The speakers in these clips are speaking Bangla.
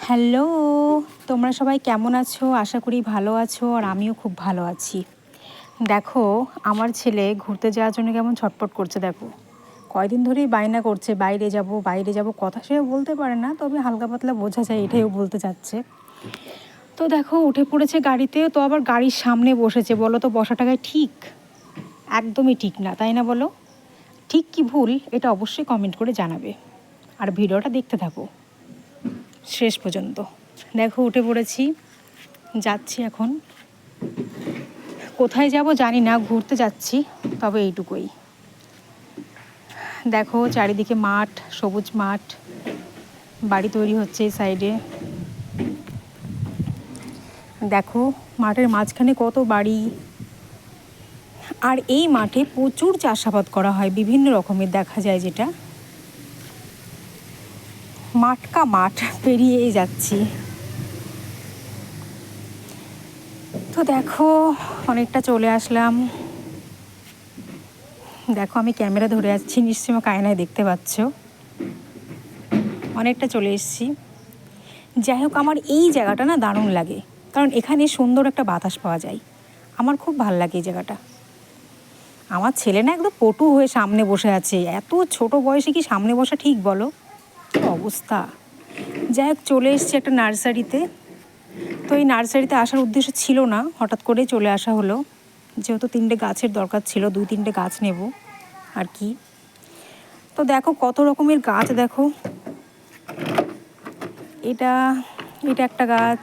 হ্যালো, তোমরা সবাই কেমন আছো? আশা করি ভালো আছো আর আমিও খুব ভালো আছি। দেখো, আমার ছেলে ঘুরতে যাওয়ার জন্য কেমন ছটফট করছে দেখো। কয়দিন ধরেই বায়না করছে বাইরে যাব, কথা সেও বলতে পারে না, তবে হালকা পাতলা বোঝা যায় এটাইও বলতে চাচ্ছে। তো দেখো উঠে পড়েছে গাড়িতে, তো আবার গাড়ির সামনে বসেছে। বলো তো বসাটাকে ঠিক? একদমই ঠিক না, তাই না বলো? ঠিক কি ভুল এটা অবশ্যই কমেন্ট করে জানাবে। আর ভিডিওটা দেখতে থাকো শেষ পর্যন্ত। দেখো উঠে পড়েছি, যাচ্ছি এখন। কোথায় যাব জানি না, ঘুরতে যাচ্ছি, তবে এইটুকুই। দেখো চারিদিকে মাঠ, সবুজ মাঠ, বাড়ি তৈরি হচ্ছে এই সাইডে। দেখো মাঠের মাঝখানে কত বাড়ি। আর এই মাঠে প্রচুর চাষাবাদ করা হয়, বিভিন্ন রকমের দেখা যায়, যেটা মাঠকা মাঠ পেরিয়েই যাচ্ছি। তো দেখো অনেকটা চলে আসলাম। দেখো আমি ক্যামেরা ধরে আসছি, নিশ্চয়ই আমাকে আয়নায় দেখতে পাচ্ছ। অনেকটা চলে এসেছি। যাই হোক, আমার এই জায়গাটা না দারুণ লাগে, কারণ এখানে সুন্দর একটা বাতাস পাওয়া যায়। আমার খুব ভালো লাগে এই জায়গাটা। আমার ছেলে না একদম পটু হয়ে সামনে বসে আছে। এত ছোট বয়সে কি সামনে বসা ঠিক বলো? কী অবস্থা। যাই হোক, চলে এসেছি একটা নার্সারিতে। তো এই নার্সারিতে আসার উদ্দেশ্য ছিল না, হঠাৎ করেই চলে আসা হলো। যেহেতু 3টে গাছের দরকার ছিল, 2-3টে গাছ নেব আর কি। তো দেখো কত রকমের গাছ। দেখো এটা এটা একটা গাছ,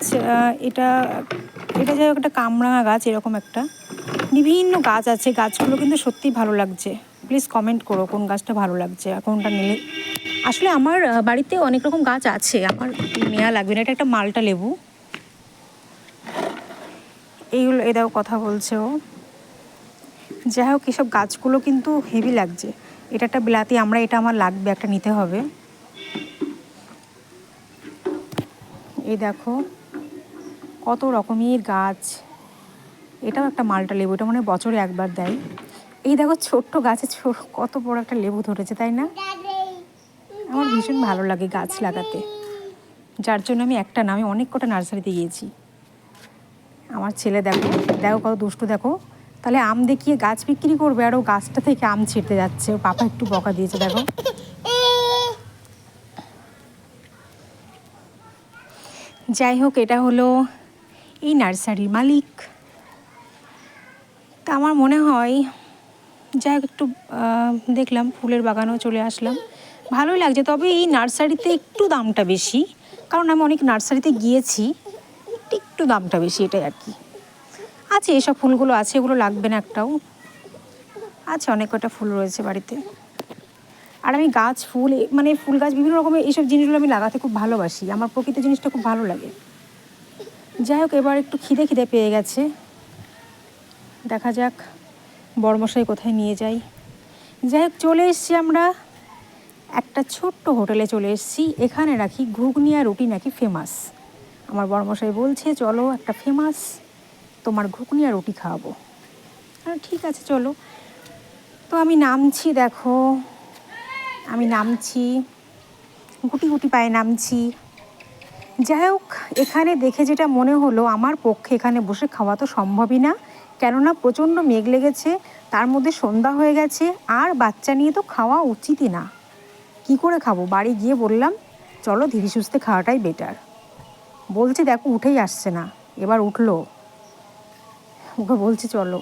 এটা এটা যাই হোক একটা কামরাঙা গাছ, এরকম একটা বিভিন্ন গাছ আছে। গাছগুলো কিন্তু সত্যিই ভালো লাগছে। প্লিজ কমেন্ট করো কোন গাছটা ভালো লাগছে আর কোনটা নিলে। আসলে আমার বাড়িতে অনেক রকম গাছ আছে, আমার নেওয়া লাগবে না। এটা একটা মালটা লেবু। এইগুলো এটাও কথা বলছে ও। যাই হোক, এসব গাছগুলো কিন্তু হেভি লাগছে। এটা একটা বিলাতি, এটা আমার লাগবে, একটা নিতে হবে। এই দেখো কত রকমের গাছ। এটাও একটা মালটা লেবু, এটা মনে হয় বছরে একবার দেয়। এই দেখো ছোট্ট গাছে কত বড় একটা লেবু ধরেছে, তাই না? আমার ভীষণ ভালো লাগে গাছ লাগাতে, যার জন্য আমি একটা না, আমি অনেক কটা নার্সারিতে গিয়েছি। আমার ছেলে দেখো দেখো কত দুষ্টু। দেখো তাহলে আম দেখিয়ে গাছ বিক্রি করবে, আর ও গাছটা থেকে আম ছিঁড়তে যাচ্ছে। ও পাপা একটু বকা দিয়েছে দেখো। যাই হোক, এটা হলো এই নার্সারির মালিক। তা আমার মনে হয়, যাই হোক, একটু দেখলাম ফুলের বাগানেও চলে আসলাম, ভালোই লাগছে। তবে এই নার্সারিতে একটু দামটা বেশি, কারণ আমি অনেক নার্সারিতে গিয়েছি, একটু দামটা বেশি, এটাই আর কি। আছে এসব ফুলগুলো আছে, এগুলো লাগবে না একটাও। আছে অনেক কটা ফুল রয়েছে বাড়িতে। আর আমি গাছ, ফুল, ফুল গাছ, বিভিন্ন রকমের এইসব জিনিসগুলো আমি লাগাতে খুব ভালোবাসি। আমার প্রকৃতি জিনিসটা খুব ভালো লাগে। যাই হোক, এবার একটু খিদে পেয়ে গেছে। দেখা যাক বড়মশাই কোথায় নিয়ে যাই। যাই হোক, চলে এসেছি আমরা একটা ছোট্ট হোটেলে চলে এসেছি। এখানে নাকি ঘুগনি আর রুটি নাকি ফেমাস। আমার বড়মশাই বলছে চলো একটা ফেমাস তোমার ঘুগনি আর রুটি খাওয়াবো। ঠিক আছে চলো। তো আমি নামছি, দেখো আমি নামছি, গুটি গুটি পায়ে নামছি। যাই হোক, এখানে দেখে যেটা মনে হলো, আমার পক্ষে এখানে বসে খাওয়া তো সম্ভবই না, কেননা প্রচণ্ড মেঘ লেগেছে, তার মধ্যে সন্ধ্যা হয়ে গেছে, আর বাচ্চা নিয়ে তো খাওয়া উচিতই না। কি করে খাবো? বাড়ি গিয়ে বললাম চলো ধীরে সুস্থে খাওয়াটাই বেটার। বলছে দেখো উঠেই আসছে না, এবার উঠলো, ওকে বলছি চলো।